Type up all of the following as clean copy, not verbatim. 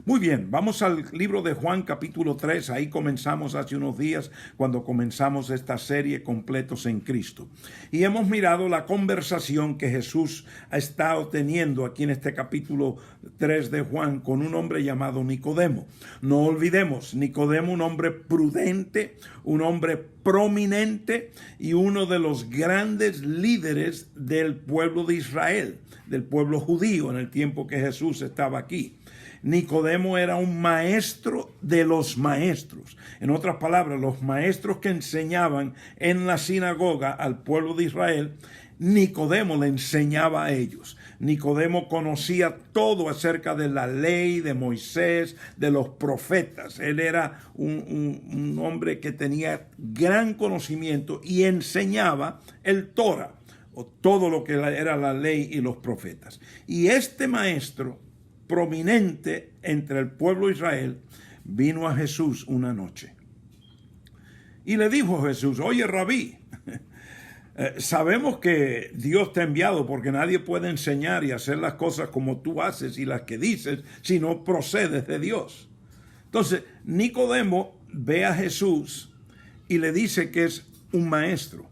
Muy bien, vamos al libro de Juan capítulo 3. Ahí comenzamos hace unos días cuando comenzamos esta serie Completos en Cristo. Y hemos mirado la conversación que Jesús ha estado teniendo aquí en este capítulo 3 de Juan con un hombre llamado Nicodemo. No olvidemos, Nicodemo, un hombre prudente, un hombre prominente y uno de los grandes líderes del pueblo de Israel, del pueblo judío en el tiempo que Jesús estaba aquí. Nicodemo era un maestro de los maestros. En otras palabras, los maestros que enseñaban en la sinagoga al pueblo de Israel, Nicodemo le enseñaba a ellos. Nicodemo conocía todo acerca de la ley de Moisés, de los profetas. Él era un hombre que tenía gran conocimiento y enseñaba el Torah, o todo lo que era la ley y los profetas. Y este maestro prominente entre el pueblo de Israel vino a Jesús una noche y le dijo a Jesús: oye, Rabí, sabemos que Dios te ha enviado, porque nadie puede enseñar y hacer las cosas como tú haces y las que dices si no procedes de Dios. Entonces Nicodemo ve a Jesús y le dice que es un maestro.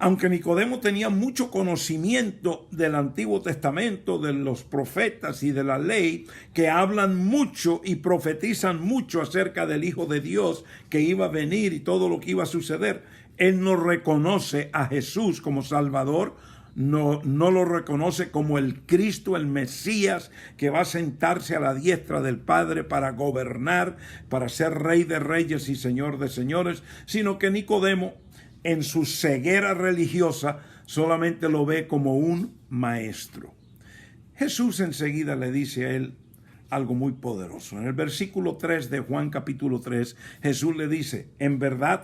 Aunque Nicodemo tenía mucho conocimiento del Antiguo Testamento, de los profetas y de la ley, que hablan mucho y profetizan mucho acerca del Hijo de Dios que iba a venir y todo lo que iba a suceder, él no reconoce a Jesús como Salvador, no lo reconoce como el Cristo, el Mesías, que va a sentarse a la diestra del Padre para gobernar, para ser Rey de Reyes y Señor de Señores, sino que Nicodemo, en su ceguera religiosa, solamente lo ve como un maestro. Jesús enseguida le dice a él algo muy poderoso. En el versículo 3 de Juan capítulo 3, Jesús le dice: en verdad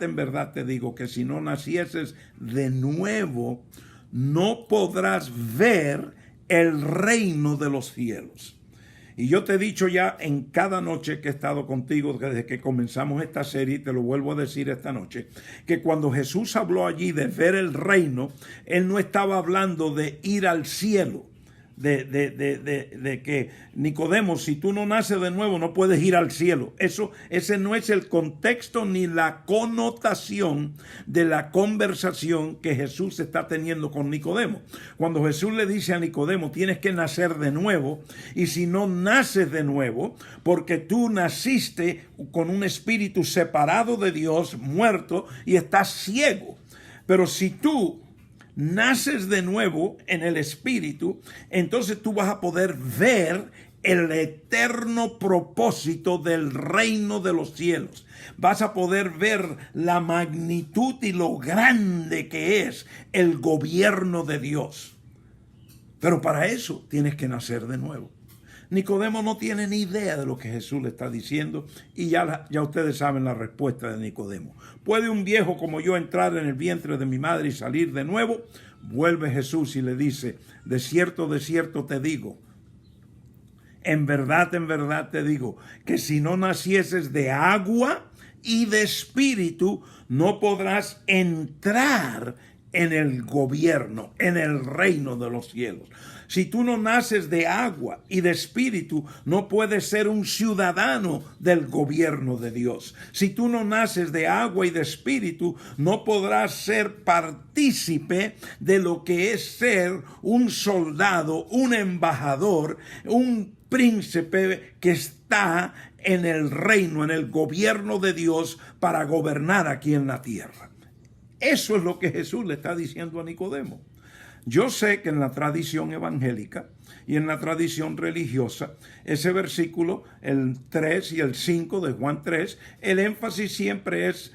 te digo que si no nacieses de nuevo, no podrás ver el reino de los cielos. Y yo te he dicho ya en cada noche que he estado contigo desde que comenzamos esta serie, y te lo vuelvo a decir esta noche, que cuando Jesús habló allí de ver el reino, él no estaba hablando de ir al cielo, de que Nicodemo, si tú no naces de nuevo no puedes ir al cielo. Ese no es el contexto ni la connotación de la conversación que Jesús está teniendo con Nicodemo. Cuando Jesús le dice a Nicodemo: tienes que nacer de nuevo, y si no naces de nuevo, porque tú naciste con un espíritu separado de Dios, muerto, y estás ciego. Pero si tú naces de nuevo en el Espíritu, entonces tú vas a poder ver el eterno propósito del reino de los cielos. Vas a poder ver la magnitud y lo grande que es el gobierno de Dios. Pero para eso tienes que nacer de nuevo. Nicodemo no tiene ni idea de lo que Jesús le está diciendo, y ya ustedes saben la respuesta de Nicodemo. ¿Puede un viejo como yo entrar en el vientre de mi madre y salir de nuevo? Vuelve Jesús y le dice: de cierto te digo, en verdad te digo, que si no nacieses de agua y de espíritu, no podrás entrar en el gobierno, en el reino de los cielos. Si tú no naces de agua y de espíritu, no puedes ser un ciudadano del gobierno de Dios. Si tú no naces de agua y de espíritu, no podrás ser partícipe de lo que es ser un soldado, un embajador, un príncipe que está en el reino, en el gobierno de Dios, para gobernar aquí en la tierra. Eso es lo que Jesús le está diciendo a Nicodemo. Yo sé que en la tradición evangélica y en la tradición religiosa, ese versículo, el 3 y el 5 de Juan 3, el énfasis siempre es: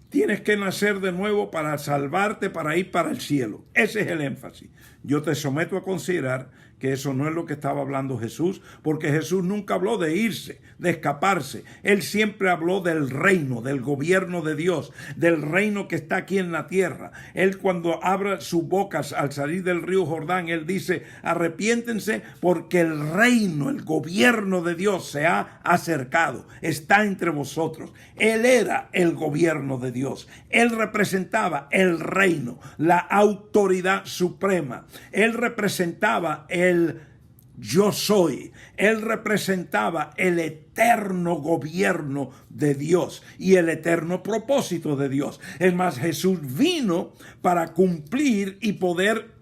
tienes que nacer de nuevo para salvarte, para ir para el cielo. Ese es el énfasis. Yo te someto a considerar que eso no es lo que estaba hablando Jesús, porque Jesús nunca habló de irse, de escaparse. Él siempre habló del reino, del gobierno de Dios, del reino que está aquí en la tierra. Él, cuando abre sus bocas al salir del río Jordán, él dice: arrepiéntense porque el reino, el gobierno de Dios se ha acercado, está entre vosotros. Él era el gobierno de Dios. Él representaba el reino, la autoridad suprema. Él representaba el yo soy. Él representaba el eterno gobierno de Dios y el eterno propósito de Dios. Es más, Jesús vino para cumplir y poder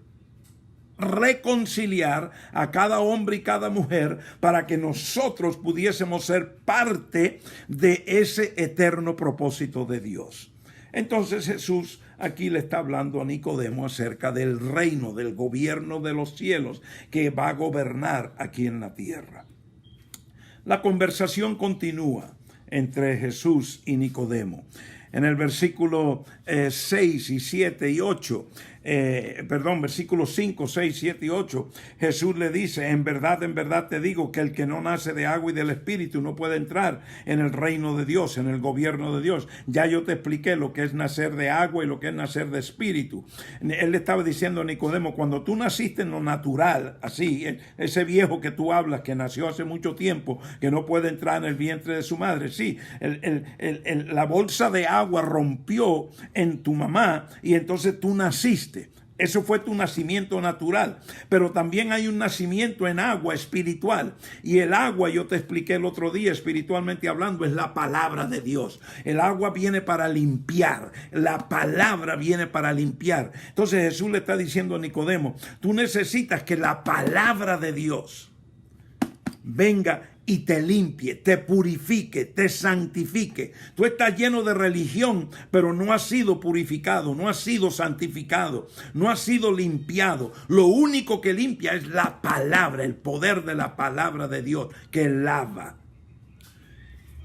reconciliar a cada hombre y cada mujer para que nosotros pudiésemos ser parte de ese eterno propósito de Dios. Entonces Jesús aquí le está hablando a Nicodemo acerca del reino, del gobierno de los cielos que va a gobernar aquí en la tierra. La conversación continúa entre Jesús y Nicodemo. En el versículo 6 y 7 y 8, versículos 5, 6, 7 y 8, Jesús le dice, en verdad te digo que el que no nace de agua y del Espíritu no puede entrar en el reino de Dios, en el gobierno de Dios. Ya yo te expliqué lo que es nacer de agua y lo que es nacer de Espíritu. Él le estaba diciendo a Nicodemo, cuando tú naciste en lo natural, así, ese viejo que tú hablas, que nació hace mucho tiempo, que no puede entrar en el vientre de su madre, sí, la bolsa de agua rompió en tu mamá y entonces tú naciste. Eso fue tu nacimiento natural, pero también hay un nacimiento en agua espiritual, y el agua, yo te expliqué el otro día, espiritualmente hablando, es la palabra de Dios. El agua viene para limpiar, la palabra viene para limpiar. Entonces Jesús le está diciendo a Nicodemo, tú necesitas que la palabra de Dios venga y te limpie, te purifique, te santifique. Tú estás lleno de religión, pero no has sido purificado, no has sido santificado, no has sido limpiado. Lo único que limpia es la palabra, el poder de la palabra de Dios que lava.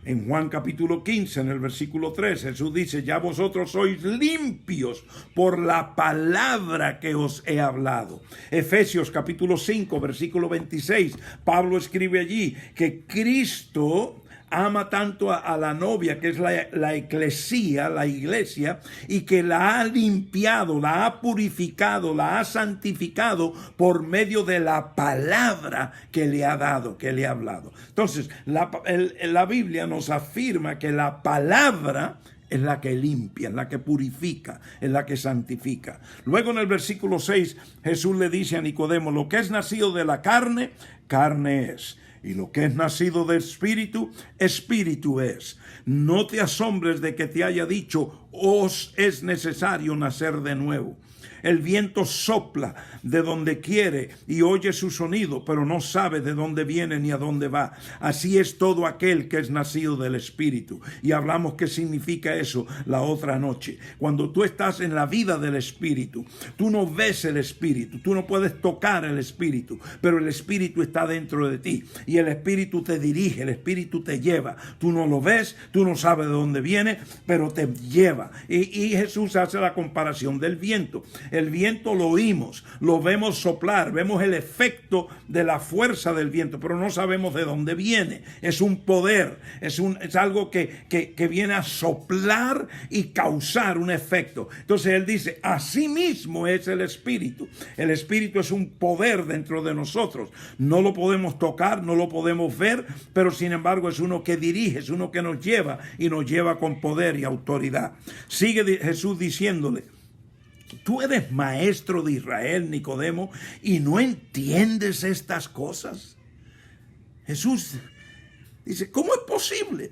En Juan capítulo 15, en el versículo 3, Jesús dice, ya vosotros sois limpios por la palabra que os he hablado. Efesios capítulo 5, versículo 26, Pablo escribe allí que Cristo ama tanto a la novia, que es la eclesía, la iglesia, y que la ha limpiado, la ha purificado, la ha santificado por medio de la palabra que le ha dado, que le ha hablado. Entonces, la Biblia nos afirma que la palabra es la que limpia, es la que purifica, es la que santifica. Luego en el versículo 6, Jesús le dice a Nicodemo, lo que es nacido de la carne, carne es. Y lo que es nacido de espíritu, espíritu es. No te asombres de que te haya dicho, os es necesario nacer de nuevo. El viento sopla de donde quiere y oye su sonido, pero no sabe de dónde viene ni a dónde va. Así es todo aquel que es nacido del Espíritu. Y hablamos qué significa eso la otra noche. Cuando tú estás en la vida del Espíritu, tú no ves el Espíritu, tú no puedes tocar el Espíritu, pero el Espíritu está dentro de ti. Y el Espíritu te dirige, el Espíritu te lleva. Tú no lo ves, tú no sabes de dónde viene, pero te lleva. Y Jesús hace la comparación del viento. El viento lo oímos, lo vemos soplar, vemos el efecto de la fuerza del viento, pero no sabemos de dónde viene. Es un poder, es algo que viene a soplar y causar un efecto. Entonces él dice, así mismo es el Espíritu. El Espíritu es un poder dentro de nosotros. No lo podemos tocar, no lo podemos ver, pero sin embargo es uno que dirige, es uno que nos lleva y nos lleva con poder y autoridad. Sigue Jesús diciéndole, tú eres maestro de Israel, Nicodemo, y no entiendes estas cosas. Jesús dice, ¿cómo es posible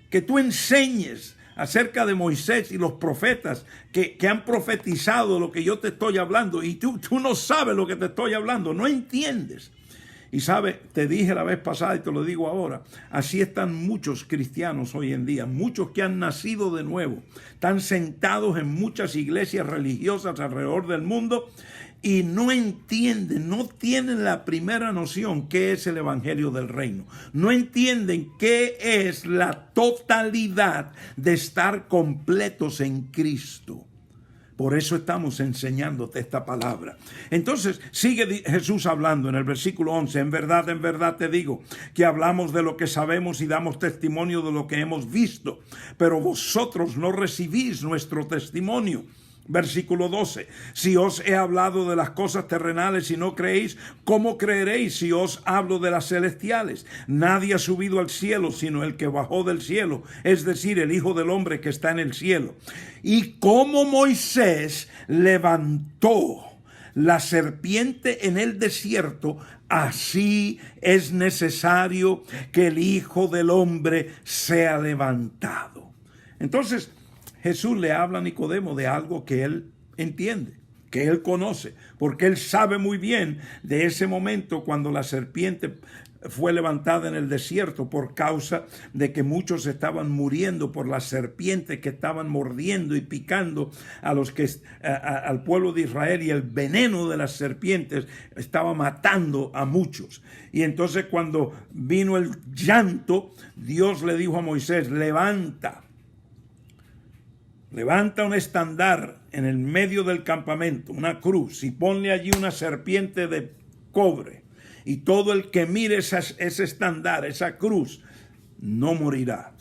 que tú enseñes acerca de Moisés y los profetas que han profetizado lo que yo te estoy hablando y tú no sabes lo que te estoy hablando, no entiendes? Y sabe, te dije la vez pasada y te lo digo ahora, así están muchos cristianos hoy en día, muchos que han nacido de nuevo, están sentados en muchas iglesias religiosas alrededor del mundo y no entienden, no tienen la primera noción qué es el evangelio del reino. No entienden qué es la totalidad de estar completos en Cristo. Por eso estamos enseñándote esta palabra. Entonces sigue Jesús hablando en el versículo 11. En verdad te digo que hablamos de lo que sabemos y damos testimonio de lo que hemos visto, pero vosotros no recibís nuestro testimonio. Versículo 12. Si os he hablado de las cosas terrenales y no creéis, ¿cómo creeréis si os hablo de las celestiales? Nadie ha subido al cielo sino el que bajó del cielo, es decir, el Hijo del Hombre que está en el cielo. Y como Moisés levantó la serpiente en el desierto, así es necesario que el Hijo del Hombre sea levantado. Entonces, Jesús le habla a Nicodemo de algo que él entiende, que él conoce, porque él sabe muy bien de ese momento cuando la serpiente fue levantada en el desierto por causa de que muchos estaban muriendo por las serpientes que estaban mordiendo y picando a los que al pueblo de Israel, y el veneno de las serpientes estaba matando a muchos. Y entonces cuando vino el llanto, Dios le dijo a Moisés: levanta un estandar en el medio del campamento, una cruz, y ponle allí una serpiente de cobre. Y todo el que mire ese estandar, esa cruz, no morirá.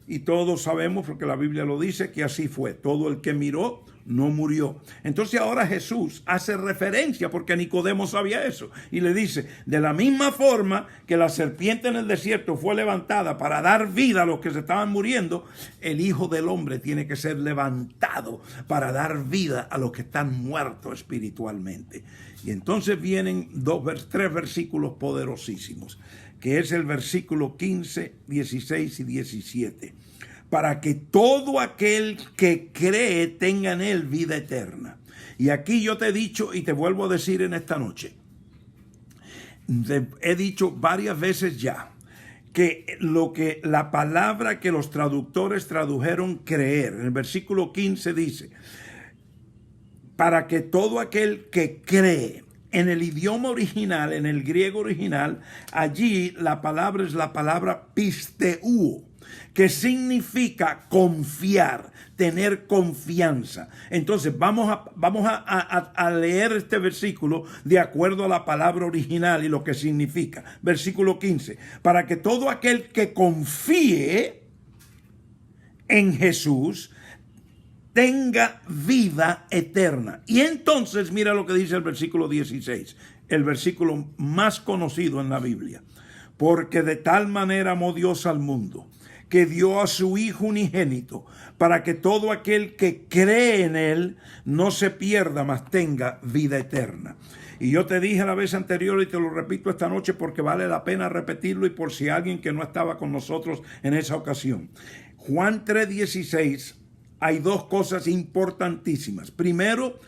Y todos sabemos, porque la Biblia lo dice, que así fue. Todo el que miró no murió. Entonces ahora Jesús hace referencia, porque Nicodemo sabía eso, y le dice: de la misma forma que la serpiente en el desierto fue levantada para dar vida a los que se estaban muriendo, el Hijo del Hombre tiene que ser levantado para dar vida a los que están muertos espiritualmente. Y entonces vienen tres versículos poderosísimos, que es el versículo 15, 16 y 17. Para que todo aquel que cree tenga en él vida eterna. Y aquí yo te he dicho y te vuelvo a decir en esta noche, he dicho varias veces ya, que la palabra que los traductores tradujeron creer, en el versículo 15 dice: para que todo aquel que cree. En el idioma original, en el griego original, allí la palabra es la palabra pisteuo, que significa confiar, tener confianza. Entonces vamos a leer este versículo de acuerdo a la palabra original y lo que significa. Versículo 15: para que todo aquel que confíe en Jesús tenga vida eterna. Y entonces mira lo que dice el versículo 16, el versículo más conocido en la Biblia: porque de tal manera amó Dios al mundo, que dio a su Hijo unigénito, para que todo aquel que cree en él no se pierda, mas tenga vida eterna. Y yo te dije la vez anterior y te lo repito esta noche porque vale la pena repetirlo, y por si alguien que no estaba con nosotros en esa ocasión. Juan 3:16, hay dos cosas importantísimas. Primero,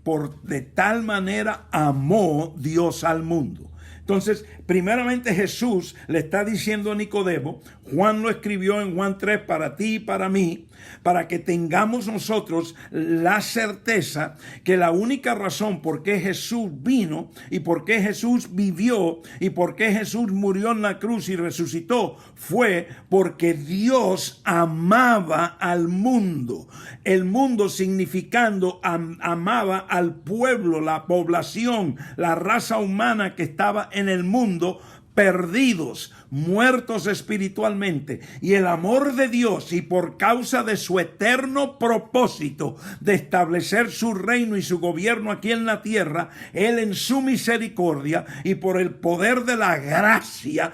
por de tal manera amó Dios al mundo. Entonces, primeramente Jesús le está diciendo a Nicodemo, Juan lo escribió en Juan 3 para ti y para mí, para que tengamos nosotros la certeza que la única razón por qué Jesús vino y por qué Jesús vivió y por qué Jesús murió en la cruz y resucitó fue porque Dios amaba al mundo. El mundo significando amaba al pueblo, la población, la raza humana que estaba en el mundo, perdidos, muertos espiritualmente. Y el amor de Dios, y por causa de su eterno propósito de establecer su reino y su gobierno aquí en la tierra, Él en su misericordia y por el poder de la gracia,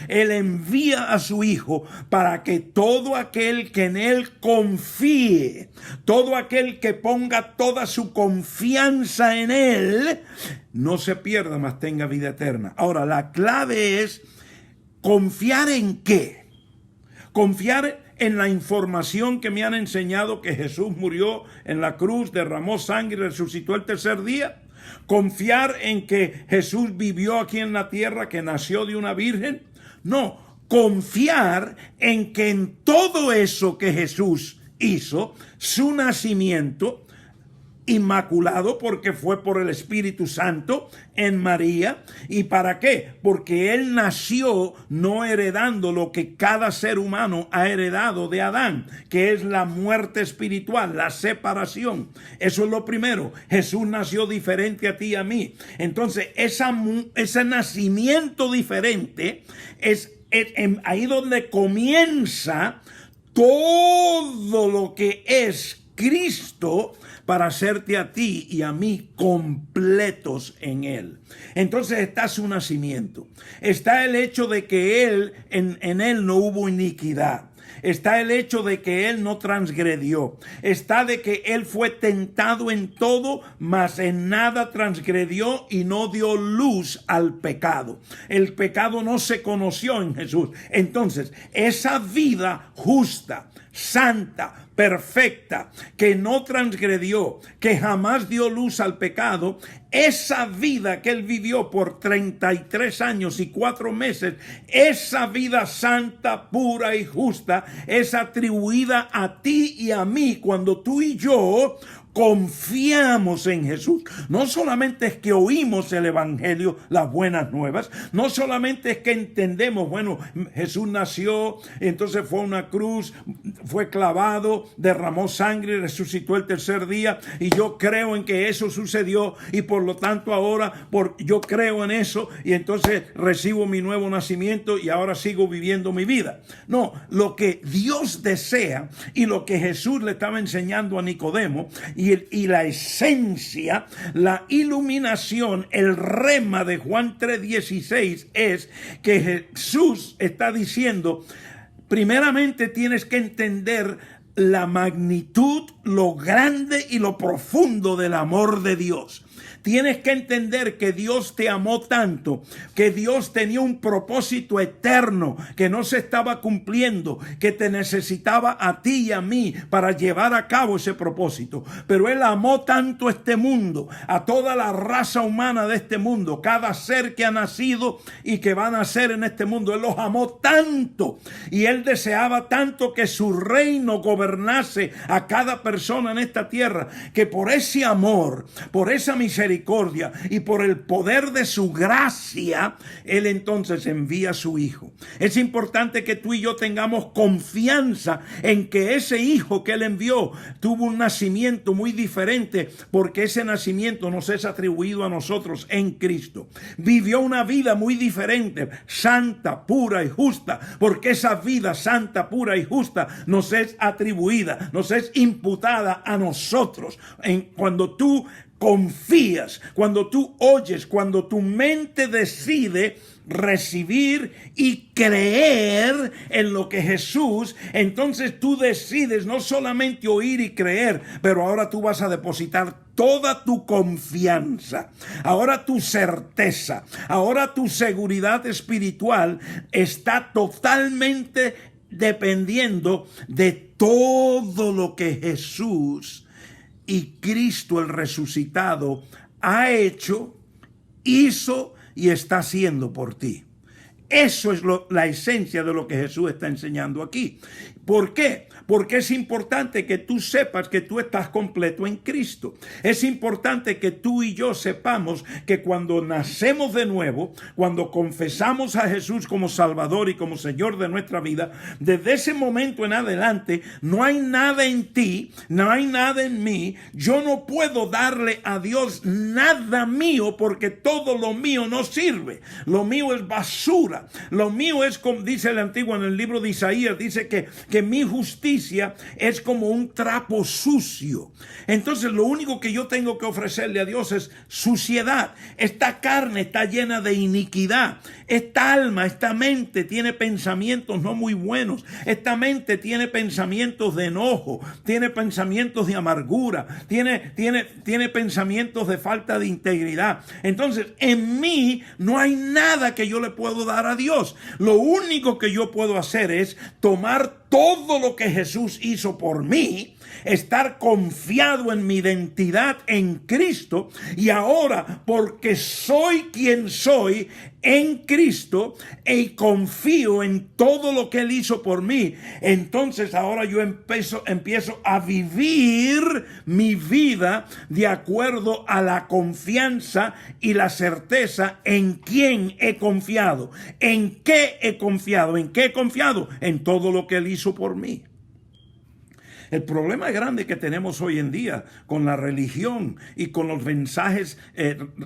Él envía a su Hijo para que todo aquel que en Él confíe, todo aquel que ponga toda su confianza en Él, no se pierda, mas tenga vida eterna. Ahora, la clave es confiar en qué. Confiar en la información que me han enseñado que Jesús murió en la cruz, derramó sangre y resucitó el tercer día. Confiar en que Jesús vivió aquí en la tierra, que nació de una virgen. No, confiar en que en todo eso que Jesús hizo, su nacimiento inmaculado, porque fue por el Espíritu Santo en María. ¿Y para qué? Porque Él nació no heredando lo que cada ser humano ha heredado de Adán, que es la muerte espiritual, la separación. Eso es lo primero. Jesús nació diferente a ti y a mí. Entonces, ese nacimiento diferente es ahí donde comienza todo lo que es Cristo, para hacerte a ti y a mí completos en Él. Entonces está su nacimiento. Está el hecho de que en Él no hubo iniquidad. está el hecho de que él no transgredió, está de que él fue tentado en todo, mas en nada transgredió y no dio luz al pecado. El pecado no se conoció en Jesús. Entonces, esa vida justa, santa, perfecta, que no transgredió, que jamás dio luz al pecado, esa vida que él vivió por 33 años y 4 meses, esa vida santa, pura y justa, es atribuida a ti y a mí cuando tú y yo confiamos en Jesús. No solamente es que oímos el evangelio, las buenas nuevas, no solamente es que entendemos, bueno, Jesús nació, entonces fue a una cruz, fue clavado, derramó sangre, resucitó el tercer día, y yo creo en que eso sucedió, y por lo tanto ahora yo creo en eso, y entonces recibo mi nuevo nacimiento y ahora sigo viviendo mi vida. No, lo que Dios desea y lo que Jesús le estaba enseñando a Nicodemo, y la esencia, la iluminación, el rema de Juan 3:16 es que Jesús está diciendo, primeramente tienes que entender la magnitud, lo grande y lo profundo del amor de Dios. Tienes que entender que Dios te amó tanto, que Dios tenía un propósito eterno que no se estaba cumpliendo, que te necesitaba a ti y a mí para llevar a cabo ese propósito. Pero Él amó tanto este mundo, a toda la raza humana de este mundo, cada ser que ha nacido y que va a nacer en este mundo. Él los amó tanto y Él deseaba tanto que su reino gobernase a cada persona en esta tierra, que por ese amor, por esa misericordia y por el poder de su gracia, Él entonces envía a su Hijo. Es importante que tú y yo tengamos confianza en que ese Hijo que Él envió tuvo un nacimiento muy diferente, porque ese nacimiento nos es atribuido a nosotros en Cristo. Vivió una vida muy diferente, santa, pura y justa, porque esa vida santa, pura y justa nos es atribuida, nos es imputada a nosotros. Cuando tú confías, cuando tú oyes, cuando tu mente decide recibir y creer en lo que Jesús, entonces tú decides no solamente oír y creer, pero ahora tú vas a depositar toda tu confianza, ahora tu certeza, ahora tu seguridad espiritual está totalmente dependiendo de todo lo que Jesús y Cristo el resucitado ha hecho, hizo y está haciendo por ti. Eso es la esencia de lo que Jesús está enseñando aquí. ¿Por qué? Porque es importante que tú sepas que tú estás completo en Cristo. Es importante que tú y yo sepamos que cuando nacemos de nuevo, cuando confesamos a Jesús como Salvador y como Señor de nuestra vida, desde ese momento en adelante no hay nada en ti, no hay nada en mí. Yo no puedo darle a Dios nada mío, porque todo lo mío no sirve. Lo mío es basura. Lo mío es, como dice el antiguo en el libro de Isaías, dice que mi justicia es como un trapo sucio. Entonces lo único que yo tengo que ofrecerle a Dios es suciedad. Esta carne está llena de iniquidad. Esta alma, esta mente tiene pensamientos no muy buenos. Esta mente tiene pensamientos de enojo, tiene pensamientos de amargura, tiene pensamientos de falta de integridad. Entonces en mí no hay nada que yo le puedo dar a Dios. Lo único que yo puedo hacer es tomar todo lo que Jesús hizo por mí, estar confiado en mi identidad en Cristo, y ahora, porque soy quien soy en Cristo y confío en todo lo que Él hizo por mí, entonces ahora yo empiezo a vivir mi vida de acuerdo a la confianza y la certeza en quién he confiado, en qué he confiado, en todo lo que Él hizo por mí. El problema grande que tenemos hoy en día con la religión y con los mensajes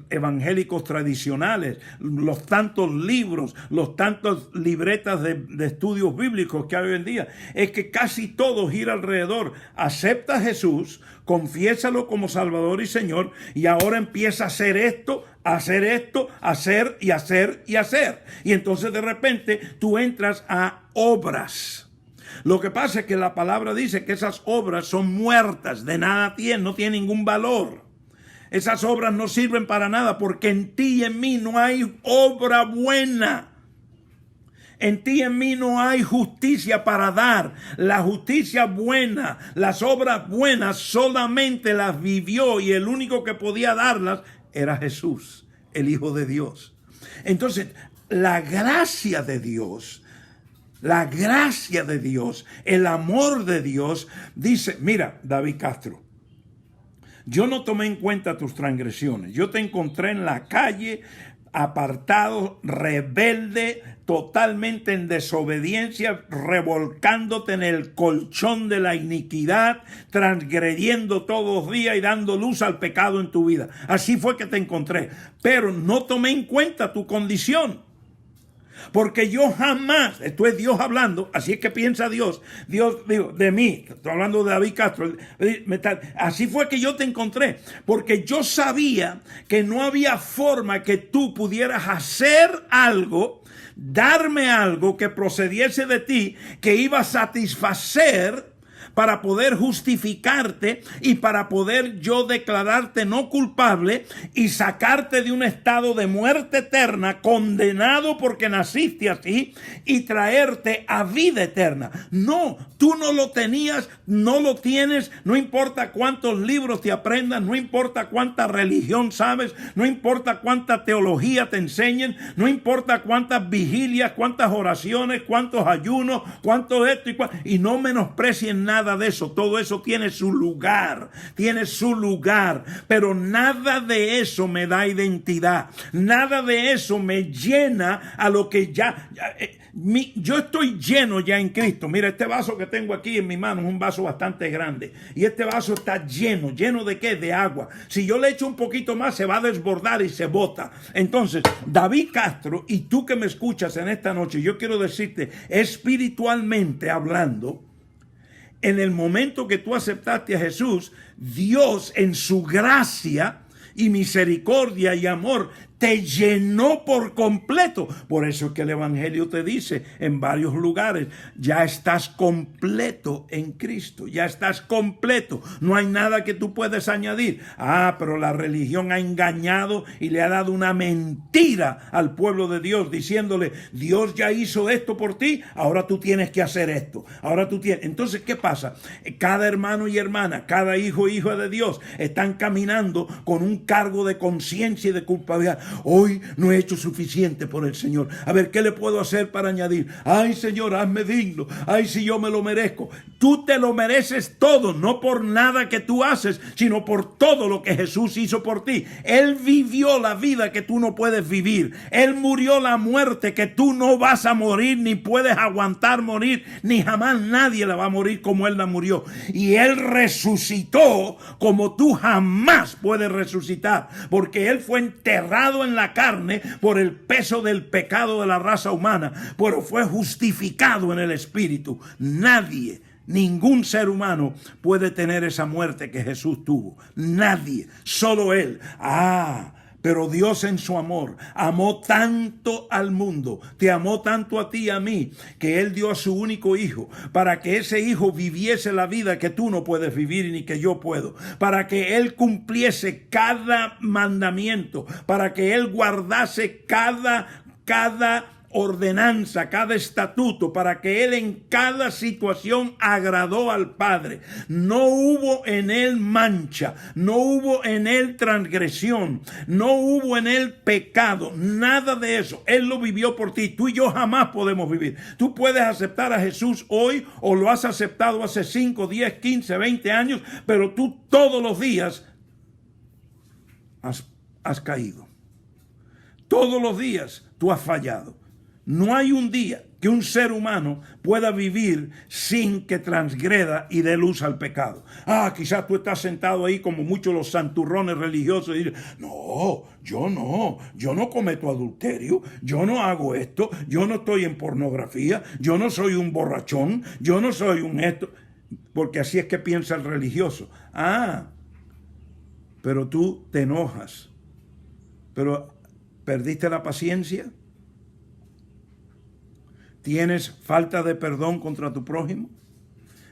evangélicos tradicionales, los tantos libros, los tantos libretas de estudios bíblicos que hay hoy en día, es que casi todo gira alrededor. Acepta a Jesús, confiésalo como Salvador y Señor, y ahora empieza a hacer esto, hacer y hacer. Y entonces de repente tú entras a obras. Lo que pasa es que la palabra dice que esas obras son muertas, de nada tienen, no tienen ningún valor. Esas obras no sirven para nada porque en ti y en mí no hay obra buena. En ti y en mí no hay justicia para dar. La justicia buena, las obras buenas solamente las vivió y el único que podía darlas era Jesús, el Hijo de Dios. Entonces, la gracia de Dios, el amor de Dios, dice, mira, David Castro, yo no tomé en cuenta tus transgresiones. Yo te encontré en la calle, apartado, rebelde, totalmente en desobediencia, revolcándote en el colchón de la iniquidad, transgrediendo todos los días y dando luz al pecado en tu vida. Así fue que te encontré. Pero no tomé en cuenta tu condición. Porque yo jamás, esto es Dios hablando, así es que piensa Dios digo, de mí, estoy hablando de David Castro, así fue que yo te encontré, porque yo sabía que no había forma que tú pudieras hacer algo, darme algo que procediese de ti, que iba a satisfacer para poder justificarte y para poder yo declararte no culpable y sacarte de un estado de muerte eterna, condenado porque naciste así, y traerte a vida eterna. No, tú no lo tenías, no lo tienes, no importa cuántos libros te aprendas, no importa cuánta religión sabes, no importa cuánta teología te enseñen, no importa cuántas vigilias, cuántas oraciones, cuántos ayunos, cuánto esto y no menosprecien nada de eso. Todo eso tiene su lugar, pero nada de eso me da identidad, nada de eso me llena a lo que yo estoy lleno ya en Cristo. Mira, este vaso que tengo aquí en mi mano es un vaso bastante grande y este vaso está lleno ¿de qué? De agua. Si yo le echo un poquito más se va a desbordar y se bota. Entonces, David Castro y tú que me escuchas en esta noche, yo quiero decirte, espiritualmente hablando, en el momento que tú aceptaste a Jesús, Dios en su gracia y misericordia y amor te llenó por completo. Por eso es que el Evangelio te dice en varios lugares, ya estás completo en Cristo, ya estás completo. No hay nada que tú puedes añadir. Pero la religión ha engañado y le ha dado una mentira al pueblo de Dios, diciéndole, Dios ya hizo esto por ti, ahora tú tienes que hacer esto. Entonces, ¿qué pasa? Cada hermano y hermana, cada hijo e hija de Dios están caminando con un cargo de conciencia y de culpabilidad. Hoy no he hecho suficiente por el Señor. A ver, ¿qué le puedo hacer para añadir? Ay, Señor, hazme digno. Ay, si yo me lo merezco. Tú te lo mereces todo, no por nada que tú haces, sino por todo lo que Jesús hizo por ti. Él vivió la vida que tú no puedes vivir. Él murió la muerte que tú no vas a morir, ni puedes aguantar morir, ni jamás nadie la va a morir como Él la murió. Y Él resucitó como tú jamás puedes resucitar, porque Él fue enterrado en la carne por el peso del pecado de la raza humana, pero fue justificado en el Espíritu. Nadie, ningún ser humano puede tener esa muerte que Jesús tuvo. Nadie, solo Él. Pero Dios en su amor amó tanto al mundo, te amó tanto a ti y a mí, que Él dio a su único hijo, para que ese hijo viviese la vida que tú no puedes vivir ni que yo puedo, para que Él cumpliese cada mandamiento, para que Él guardase cada ordenanza, cada estatuto, para que Él en cada situación agradó al Padre. No hubo en Él mancha, no hubo en Él transgresión, no hubo en Él pecado, nada de eso. Él lo vivió por ti. Tú y yo jamás podemos vivir. Tú puedes aceptar a Jesús hoy o lo has aceptado hace 5, 10, 15, 20 años, pero tú todos los días has caído. Todos los días tú has fallado. No hay un día que un ser humano pueda vivir sin que transgreda y dé luz al pecado. Quizás tú estás sentado ahí como muchos los santurrones religiosos y dices, yo no cometo adulterio, yo no hago esto, yo no estoy en pornografía, yo no soy un borrachón, yo no soy un esto, porque así es que piensa el religioso. Pero tú te enojas, pero ¿perdiste la paciencia? ¿Tienes falta de perdón contra tu prójimo?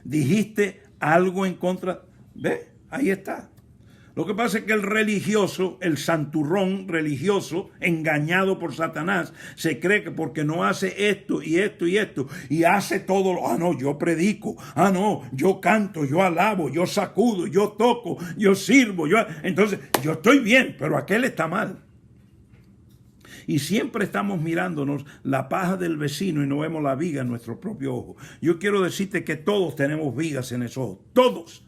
¿Dijiste algo en contra? ¿Ve? Ahí está. Lo que pasa es que el religioso, el santurrón religioso, engañado por Satanás, se cree que porque no hace esto y esto y esto, y hace todo lo, no, yo predico, no, yo canto, yo alabo, yo sacudo, yo toco, yo sirvo, entonces yo estoy bien, pero aquel está mal. Y siempre estamos mirándonos la paja del vecino y no vemos la viga en nuestro propio ojo. Yo quiero decirte que todos tenemos vigas en esos ojos, todos.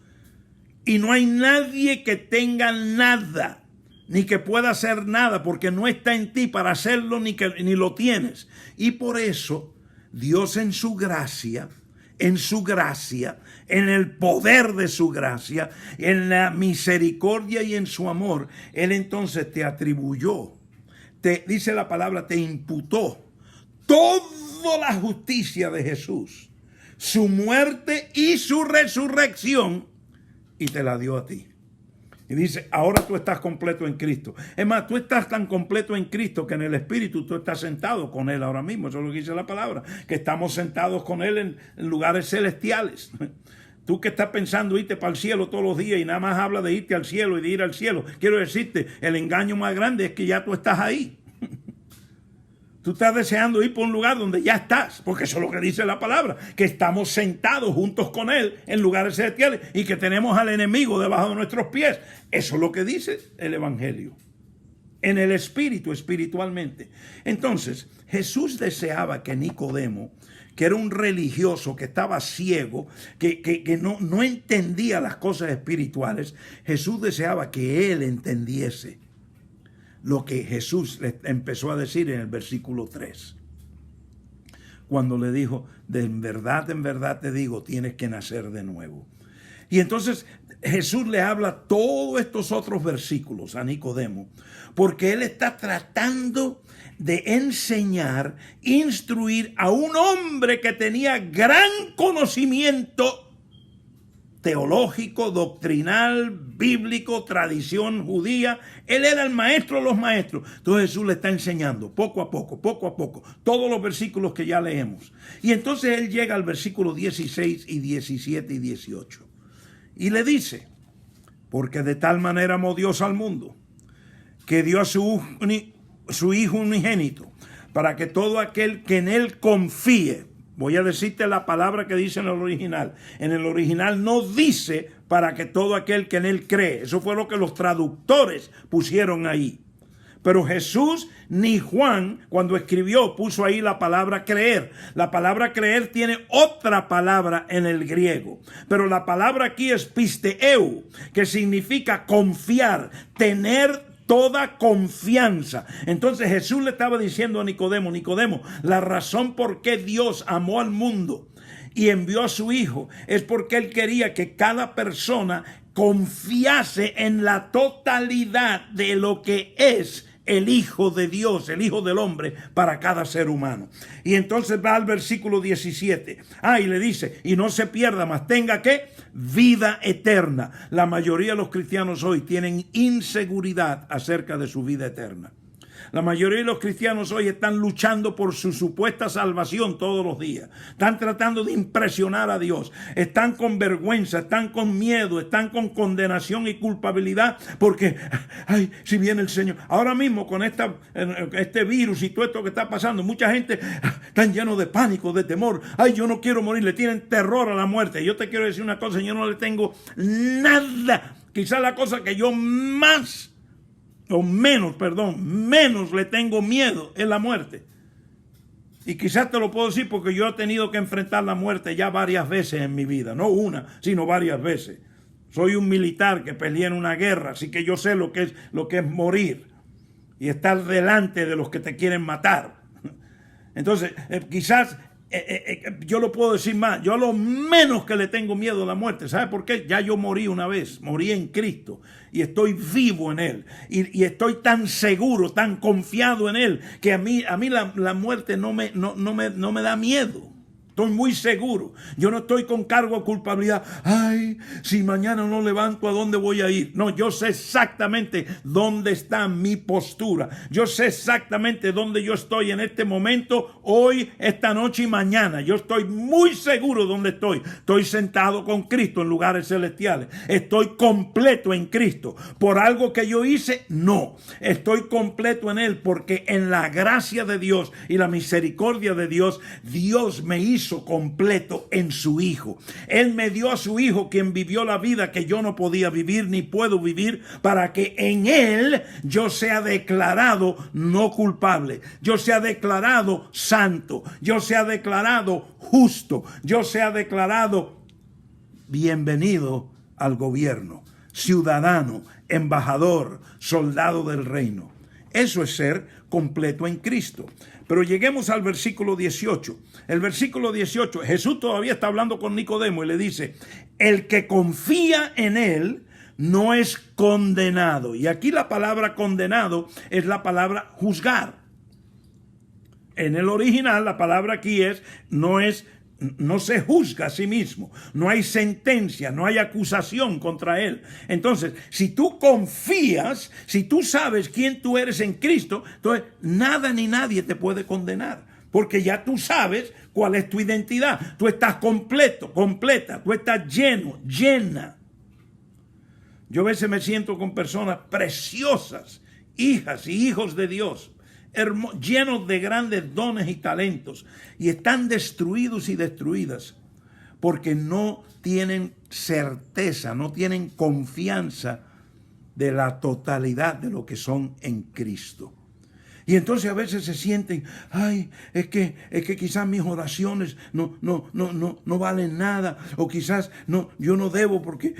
Y no hay nadie que tenga nada, ni que pueda hacer nada, porque no está en ti para hacerlo, ni lo tienes. Y por eso, Dios en su gracia, en el poder de su gracia, en la misericordia y en su amor, Él entonces te atribuyó, dice la palabra, te imputó toda la justicia de Jesús, su muerte y su resurrección, y te la dio a ti. Y dice, ahora tú estás completo en Cristo. Es más, tú estás tan completo en Cristo que en el Espíritu tú estás sentado con Él ahora mismo. Eso es lo que dice la palabra, que estamos sentados con Él en lugares celestiales. Tú que estás pensando irte para el cielo todos los días y nada más hablas de irte al cielo y de ir al cielo. Quiero decirte, el engaño más grande es que ya tú estás ahí. Tú estás deseando ir por un lugar donde ya estás, porque eso es lo que dice la palabra, que estamos sentados juntos con Él en lugares celestiales y que tenemos al enemigo debajo de nuestros pies. Eso es lo que dice el Evangelio. En el Espíritu, espiritualmente. Entonces, Jesús deseaba que Nicodemo, que era un religioso, que estaba ciego, que no entendía las cosas espirituales, Jesús deseaba que él entendiese lo que Jesús le empezó a decir en el versículo 3. Cuando le dijo, en verdad te digo, tienes que nacer de nuevo. Y entonces Jesús le habla todos estos otros versículos a Nicodemo, porque él está tratando de enseñar, instruir a un hombre que tenía gran conocimiento teológico, doctrinal, bíblico, tradición judía. Él era el maestro de los maestros. Entonces Jesús le está enseñando poco a poco, todos los versículos que ya leemos. Y entonces él llega al versículo 16 y 17 y 18. Y le dice, porque de tal manera amó Dios al mundo, que dio a su Hijo unigénito, para que todo aquel que en Él confíe. Voy a decirte la palabra que dice en el original. En el original no dice para que todo aquel que en Él cree. Eso fue lo que los traductores pusieron ahí. Pero Jesús ni Juan, cuando escribió, puso ahí la palabra creer. La palabra creer tiene otra palabra en el griego. Pero la palabra aquí es pisteu, que significa confiar, tener toda confianza. Entonces Jesús le estaba diciendo a Nicodemo, la razón por qué Dios amó al mundo y envió a su Hijo es porque Él quería que cada persona confiase en la totalidad de lo que es el Hijo de Dios, el Hijo del Hombre para cada ser humano. Y entonces va al versículo 17. Y le dice, y no se pierda, mas tenga ¿qué? Vida eterna. La mayoría de los cristianos hoy tienen inseguridad acerca de su vida eterna. La mayoría de los cristianos hoy están luchando por su supuesta salvación todos los días. Están tratando de impresionar a Dios. Están con vergüenza, están con miedo, están con condenación y culpabilidad porque, si viene el Señor. Ahora mismo con este virus y todo esto que está pasando, mucha gente está lleno de pánico, de temor. Yo no quiero morir, le tienen terror a la muerte. Yo te quiero decir una cosa, yo no le tengo nada. Quizás la cosa que yo menos le tengo miedo es la muerte. Y quizás te lo puedo decir porque yo he tenido que enfrentar la muerte ya varias veces en mi vida. No una, sino varias veces. Soy un militar que peleé en una guerra, así que yo sé lo que es morir y estar delante de los que te quieren matar. Entonces, quizás yo lo puedo decir más. Yo a lo menos que le tengo miedo a la muerte. ¿Sabe por qué? Ya yo morí una vez. Morí en Cristo. Y estoy vivo en Él. Y estoy tan seguro, tan confiado en Él, que a mí la muerte no me da miedo. Estoy muy seguro. Yo no estoy con cargo de culpabilidad. Ay, si mañana no levanto, ¿a dónde voy a ir? No, yo sé exactamente dónde está mi postura. Yo sé exactamente dónde yo estoy en este momento, hoy, esta noche y mañana. Yo estoy muy seguro dónde estoy. Estoy sentado con Cristo en lugares celestiales. Estoy completo en Cristo. ¿Por algo que yo hice? No. Estoy completo en Él porque en la gracia de Dios y la misericordia de Dios, Dios me hizo completo en su Hijo. Él me dio a su Hijo, quien vivió la vida que yo no podía vivir ni puedo vivir, para que en Él yo sea declarado no culpable, yo sea declarado santo, yo sea declarado justo, yo sea declarado bienvenido al gobierno, ciudadano, embajador, soldado del reino. Eso es ser completo en Cristo. Pero lleguemos al versículo 18. El versículo 18, Jesús todavía está hablando con Nicodemo y le dice: el que confía en Él no es condenado. Y aquí la palabra condenado es la palabra juzgar. En el original la palabra aquí no se juzga a sí mismo, no hay sentencia, no hay acusación contra él. Entonces, si tú confías, si tú sabes quién tú eres en Cristo, entonces nada ni nadie te puede condenar, porque ya tú sabes cuál es tu identidad. Tú estás completo, completa, tú estás lleno, llena. Yo a veces me siento con personas preciosas, hijas y hijos de Dios, llenos de grandes dones y talentos, y están destruidos y destruidas porque no tienen certeza, no tienen confianza de la totalidad de lo que son en Cristo. Y entonces a veces se sienten, ay, es que quizás mis oraciones no valen nada, o quizás yo no debo porque,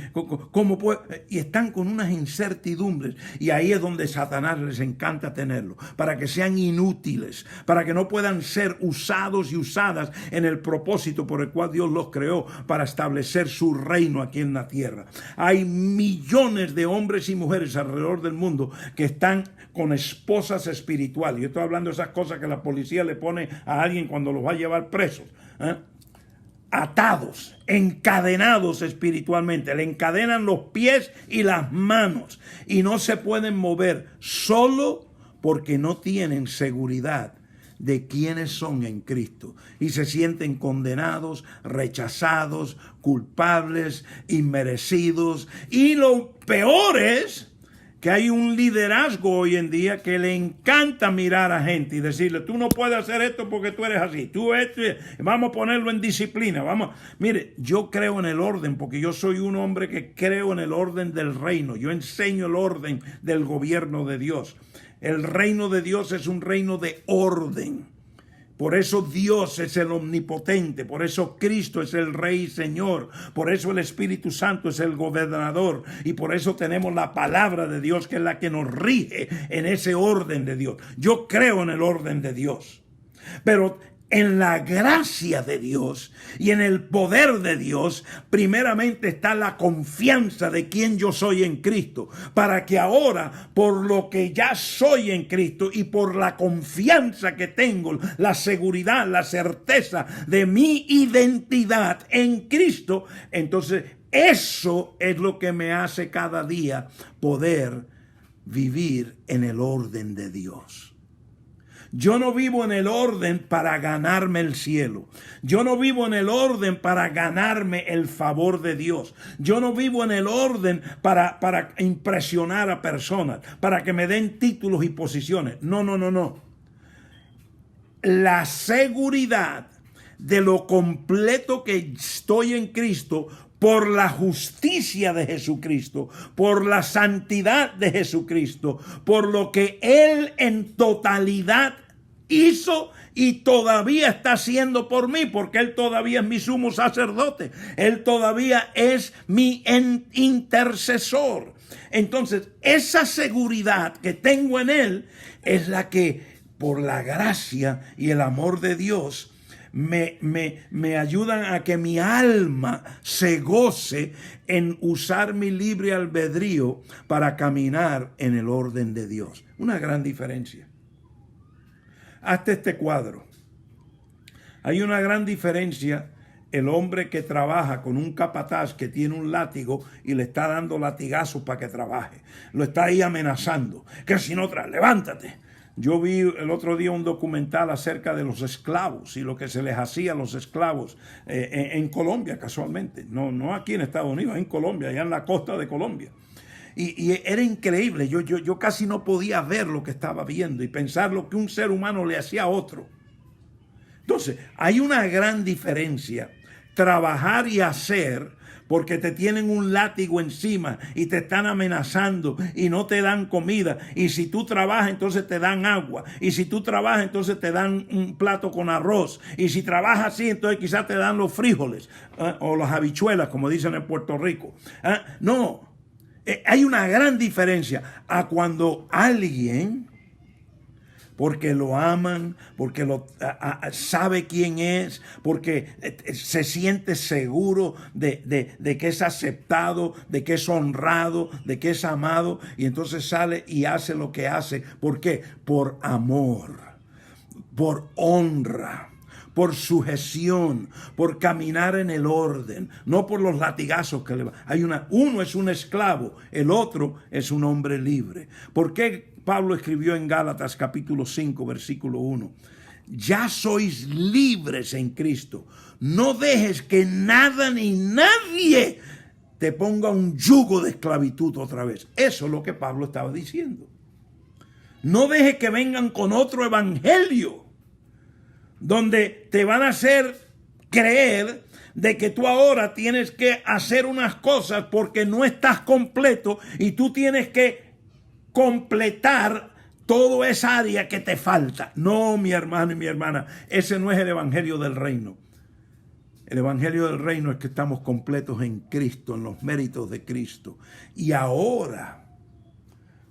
¿cómo puedo? Y están con unas incertidumbres, y ahí es donde Satanás les encanta tenerlo, para que sean inútiles, para que no puedan ser usados y usadas en el propósito por el cual Dios los creó, para establecer su reino aquí en la tierra. Hay millones de hombres y mujeres alrededor del mundo que están con esposas espirituales. Yo estoy hablando de esas cosas que la policía le pone a alguien cuando los va a llevar presos. Atados, encadenados espiritualmente. Le encadenan los pies y las manos y no se pueden mover, solo porque no tienen seguridad de quiénes son en Cristo, y se sienten condenados, rechazados, culpables, inmerecidos. Y lo peor es que hay un liderazgo hoy en día que le encanta mirar a gente y decirle: tú no puedes hacer esto porque tú eres así, tú esto, vamos a ponerlo en disciplina, vamos. Mire, yo creo en el orden, porque yo soy un hombre que creo en el orden del reino. Yo enseño el orden del gobierno de Dios. El reino de Dios es un reino de orden. Por eso Dios es el omnipotente, por eso Cristo es el Rey y Señor, por eso el Espíritu Santo es el gobernador, y por eso tenemos la palabra de Dios, que es la que nos rige en ese orden de Dios. Yo creo en el orden de Dios, pero en la gracia de Dios y en el poder de Dios, primeramente está la confianza de quién yo soy en Cristo, para que ahora, por lo que ya soy en Cristo y por la confianza que tengo, la seguridad, la certeza de mi identidad en Cristo, entonces eso es lo que me hace cada día poder vivir en el orden de Dios. Yo no vivo en el orden para ganarme el cielo. Yo no vivo en el orden para ganarme el favor de Dios. Yo no vivo en el orden para impresionar a personas, para que me den títulos y posiciones. No. La seguridad de lo completo que estoy en Cristo, por la justicia de Jesucristo, por la santidad de Jesucristo, por lo que Él en totalidad hizo y todavía está haciendo por mí, porque Él todavía es mi sumo sacerdote, Él todavía es mi intercesor. Entonces, esa seguridad que tengo en Él es la que, por la gracia y el amor de Dios, me ayudan a que mi alma se goce en usar mi libre albedrío para caminar en el orden de Dios. Una gran diferencia. Hazte este cuadro. Hay una gran diferencia. El hombre que trabaja con un capataz que tiene un látigo y le está dando latigazos para que trabaje. Lo está ahí amenazando. Que si no, levántate. Yo vi el otro día un documental acerca de los esclavos y lo que se les hacía a los esclavos en Colombia, casualmente. No aquí en Estados Unidos, en Colombia, allá en la costa de Colombia. Y era increíble. Yo casi no podía ver lo que estaba viendo y pensar lo que un ser humano le hacía a otro. Entonces, hay una gran diferencia. Trabajar y hacer porque te tienen un látigo encima y te están amenazando y no te dan comida. Y si tú trabajas, entonces te dan agua. Y si tú trabajas, entonces te dan un plato con arroz. Y si trabajas así, entonces quizás te dan los frijoles o las habichuelas, como dicen en Puerto Rico. No, hay una gran diferencia a cuando alguien, porque lo aman, porque sabe quién es, porque se siente seguro de que es aceptado, de que es honrado, de que es amado, y entonces sale y hace lo que hace. ¿Por qué? Por amor, por honra, por sujeción, por caminar en el orden, no por los latigazos que le van. Uno es un esclavo, el otro es un hombre libre. ¿Por qué Pablo escribió en Gálatas capítulo 5, versículo 1? Ya sois libres en Cristo. No dejes que nada ni nadie te ponga un yugo de esclavitud otra vez. Eso es lo que Pablo estaba diciendo. No dejes que vengan con otro evangelio donde te van a hacer creer de que tú ahora tienes que hacer unas cosas porque no estás completo y tú tienes que completar toda esa área que te falta. No, mi hermano y mi hermana, ese no es el evangelio del reino. El evangelio del reino es que estamos completos en Cristo, en los méritos de Cristo. Y ahora,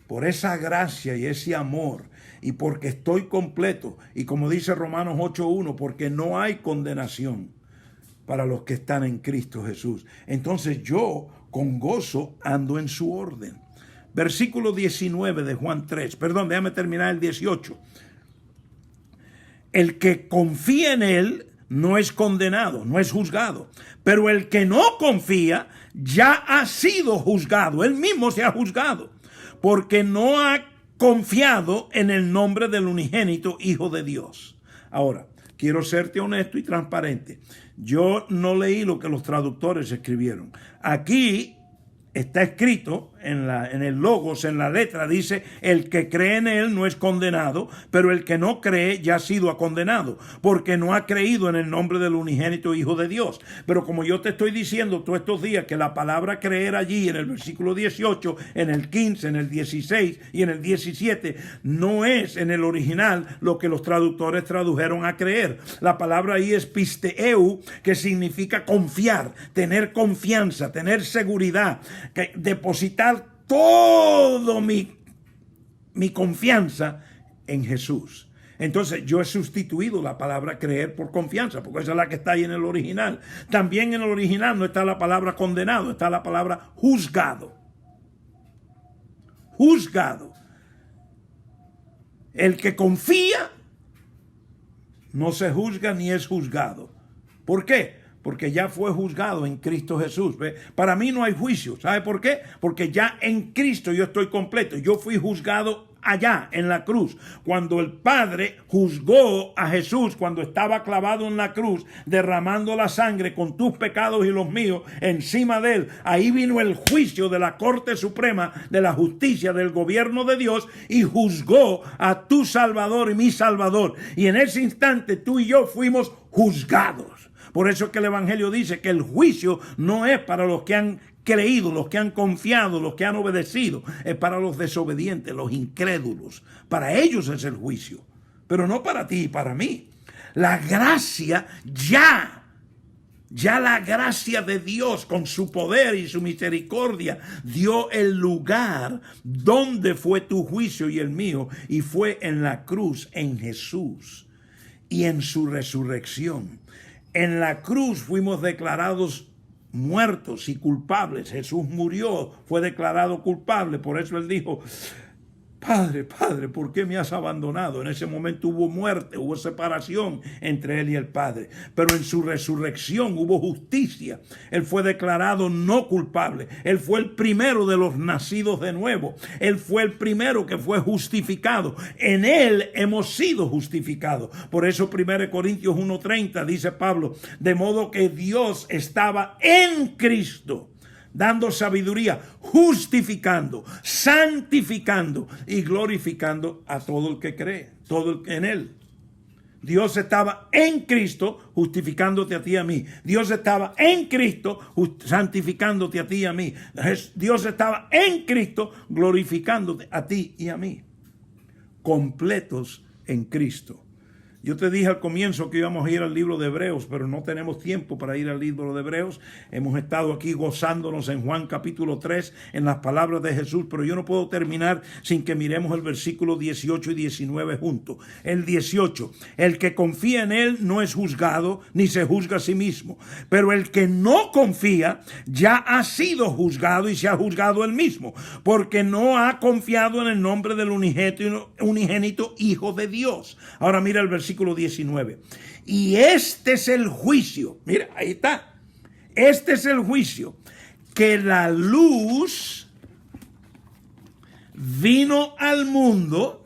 por esa gracia y ese amor, y porque estoy completo, y como dice Romanos 8:1, porque no hay condenación para los que están en Cristo Jesús. Entonces yo con gozo ando en su orden. Versículo 19 de Juan 3. Perdón, déjame terminar el 18. El que confía en él no es condenado, no es juzgado. Pero el que no confía ya ha sido juzgado. Él mismo se ha juzgado. Porque no ha confiado en el nombre del unigénito Hijo de Dios. Ahora, quiero serte honesto y transparente. Yo no leí lo que los traductores escribieron. Aquí está escrito en el logos, en la letra, dice: el que cree en él no es condenado, pero el que no cree ya ha sido condenado, porque no ha creído en el nombre del unigénito Hijo de Dios. Pero como yo te estoy diciendo todos estos días que la palabra creer allí en el versículo 18, en el 15, en el 16 y en el 17, no es en el original lo que los traductores tradujeron a creer. La palabra ahí es pisteu, que significa confiar, tener confianza, tener seguridad, que depositar todo mi confianza en Jesús. Entonces yo he sustituido la palabra creer por confianza, porque esa es la que está ahí en el original. También en el original no está la palabra condenado, está la palabra juzgado. Juzgado. El que confía no se juzga ni es juzgado. ¿Por qué? Porque ya fue juzgado en Cristo Jesús. ¿Ve? Para mí no hay juicio. ¿Sabe por qué? Porque ya en Cristo yo estoy completo. Yo fui juzgado allá en la cruz. Cuando el Padre juzgó a Jesús, cuando estaba clavado en la cruz, derramando la sangre con tus pecados y los míos encima de él, ahí vino el juicio de la Corte Suprema de la Justicia del gobierno de Dios y juzgó a tu Salvador y mi Salvador. Y en ese instante tú y yo fuimos juzgados. Por eso es que el Evangelio dice que el juicio no es para los que han creído, los que han confiado, los que han obedecido. Es para los desobedientes, los incrédulos. Para ellos es el juicio, pero no para ti y para mí. La gracia ya la gracia de Dios con su poder y su misericordia dio el lugar donde fue tu juicio y el mío, y fue en la cruz, en Jesús y en su resurrección. En la cruz fuimos declarados muertos y culpables. Jesús murió, fue declarado culpable. Por eso él dijo: Padre, Padre, ¿por qué me has abandonado? En ese momento hubo muerte, hubo separación entre él y el Padre. Pero en su resurrección hubo justicia. Él fue declarado no culpable. Él fue el primero de los nacidos de nuevo. Él fue el primero que fue justificado. En él hemos sido justificados. Por eso 1 Corintios 1:30 dice Pablo, de modo que Dios estaba en Cristo, dando sabiduría, justificando, santificando y glorificando a todo el que cree, todo el en él. Dios estaba en Cristo justificándote a ti y a mí. Dios estaba en Cristo santificándote a ti y a mí. Dios estaba en Cristo glorificándote a ti y a mí. Completos en Cristo. Yo te dije al comienzo que íbamos a ir al libro de Hebreos, pero no tenemos tiempo para ir al libro de Hebreos. Hemos estado aquí gozándonos en Juan capítulo 3, en las palabras de Jesús, pero yo no puedo terminar sin que miremos el versículo 18 y 19 juntos. El 18, el que confía en él no es juzgado, ni se juzga a sí mismo, pero el que no confía ya ha sido juzgado y se ha juzgado él mismo, porque no ha confiado en el nombre del unigénito Hijo de Dios. Ahora mira el versículo 19. Y este es el juicio. Mira, ahí está. Este es el juicio. Que la luz vino al mundo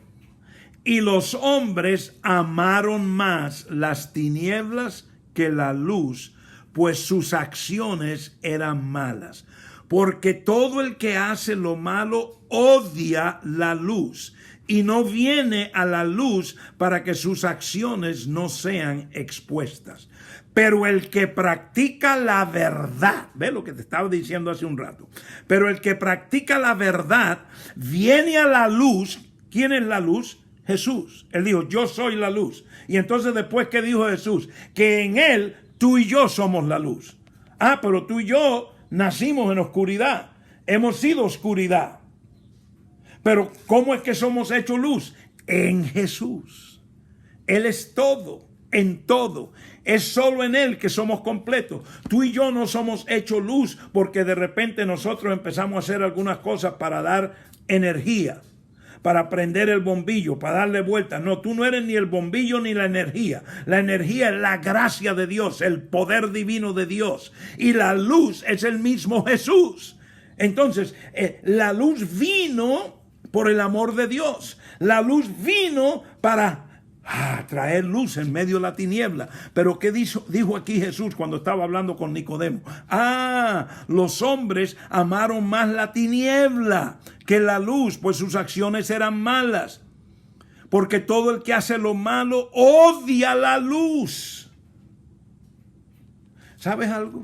y los hombres amaron más las tinieblas que la luz, pues sus acciones eran malas. Porque todo el que hace lo malo odia la luz y no viene a la luz para que sus acciones no sean expuestas. Pero el que practica la verdad, ve lo que te estaba diciendo hace un rato, pero el que practica la verdad viene a la luz. ¿Quién es la luz? Jesús. Él dijo, yo soy la luz. Y entonces después, ¿qué dijo Jesús? Que en él tú y yo somos la luz. Pero tú y yo nacimos en oscuridad. Hemos sido oscuridad. Pero ¿cómo es que somos hechos luz? En Jesús. Él es todo, en todo. Es solo en Él que somos completos. Tú y yo no somos hechos luz porque de repente nosotros empezamos a hacer algunas cosas para dar energía, para prender el bombillo, para darle vuelta. No, tú no eres ni el bombillo ni la energía. La energía es la gracia de Dios, el poder divino de Dios. Y la luz es el mismo Jesús. Entonces, la luz vino por el amor de Dios. La luz vino para traer luz en medio de la tiniebla. Pero ¿qué dijo aquí Jesús cuando estaba hablando con Nicodemo? Los hombres amaron más la tiniebla que la luz, pues sus acciones eran malas. Porque todo el que hace lo malo odia la luz. ¿Sabes algo?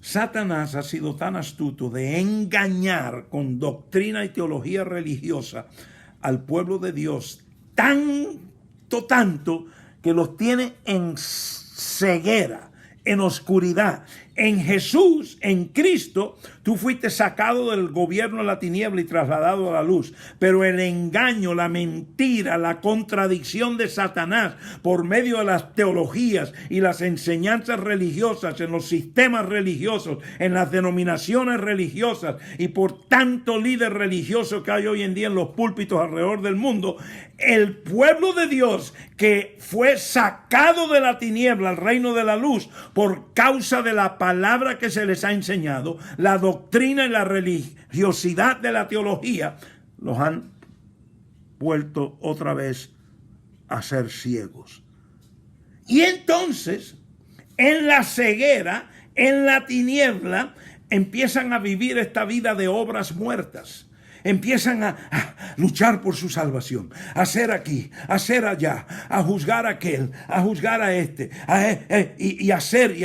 Satanás ha sido tan astuto de engañar con doctrina y teología religiosa al pueblo de Dios tanto que los tiene en ceguera, en oscuridad. En Jesús, en Cristo, tú fuiste sacado del gobierno de la tiniebla y trasladado a la luz. Pero el engaño, la mentira, la contradicción de Satanás por medio de las teologías y las enseñanzas religiosas, en los sistemas religiosos, en las denominaciones religiosas y por tanto líder religioso que hay hoy en día en los púlpitos alrededor del mundo, el pueblo de Dios que fue sacado de la tiniebla al reino de la luz por causa de la palabra que se les ha enseñado, la doctrina y la religiosidad de la teología, los han vuelto otra vez a ser ciegos. Y entonces, en la ceguera, en la tiniebla, empiezan a vivir esta vida de obras muertas. Empiezan a luchar por su salvación, a hacer aquí, a hacer allá, a juzgar a aquel, a juzgar a este, y hacer,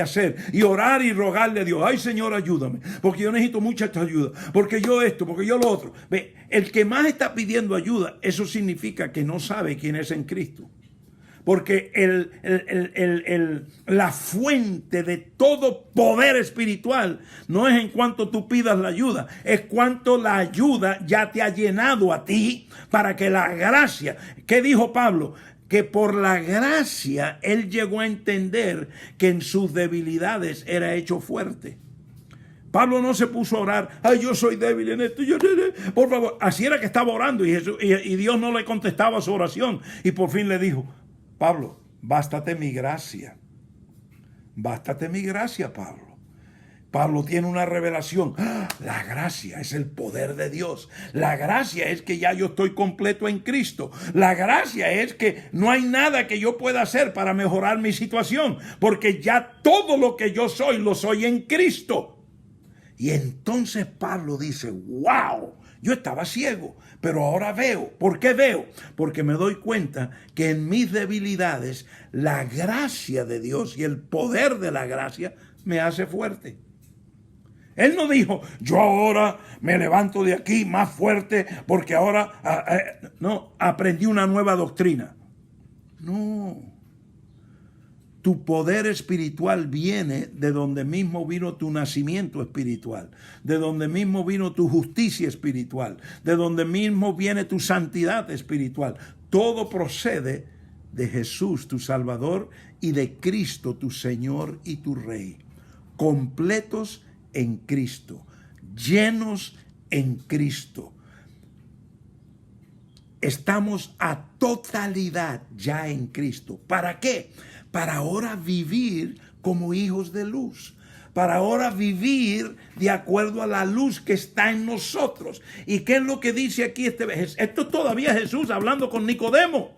y orar y rogarle a Dios. Ay, Señor, ayúdame, porque yo necesito mucha ayuda, porque yo esto, porque yo lo otro. Ve, el que más está pidiendo ayuda, eso significa que no sabe quién es en Cristo. Porque la fuente de todo poder espiritual no es en cuanto tú pidas la ayuda, es cuanto la ayuda ya te ha llenado a ti para que la gracia, ¿qué dijo Pablo? Que por la gracia él llegó a entender que en sus debilidades era hecho fuerte. Pablo no se puso a orar, ay, yo soy débil en esto, por favor. Así era que estaba orando y Dios no le contestaba su oración. Y por fin le dijo, Pablo, bástate mi gracia. Bástate mi gracia, Pablo. Pablo tiene una revelación. La gracia es el poder de Dios. La gracia es que ya yo estoy completo en Cristo. La gracia es que no hay nada que yo pueda hacer para mejorar mi situación, porque ya todo lo que yo soy, lo soy en Cristo. Y entonces Pablo dice, wow, yo estaba ciego, pero ahora veo. ¿Por qué veo? Porque me doy cuenta que en mis debilidades la gracia de Dios y el poder de la gracia me hace fuerte. Él no dijo, yo ahora me levanto de aquí más fuerte porque ahora, no, aprendí una nueva doctrina. No. Tu poder espiritual viene de donde mismo vino tu nacimiento espiritual, de donde mismo vino tu justicia espiritual, de donde mismo viene tu santidad espiritual. Todo procede de Jesús, tu Salvador, y de Cristo, tu Señor y tu Rey. Completos en Cristo, llenos en Cristo. Estamos a totalidad ya en Cristo. ¿Para qué? Para ahora vivir como hijos de luz. Para ahora vivir de acuerdo a la luz que está en nosotros. ¿Y qué es lo que dice aquí esto es todavía Jesús hablando con Nicodemo.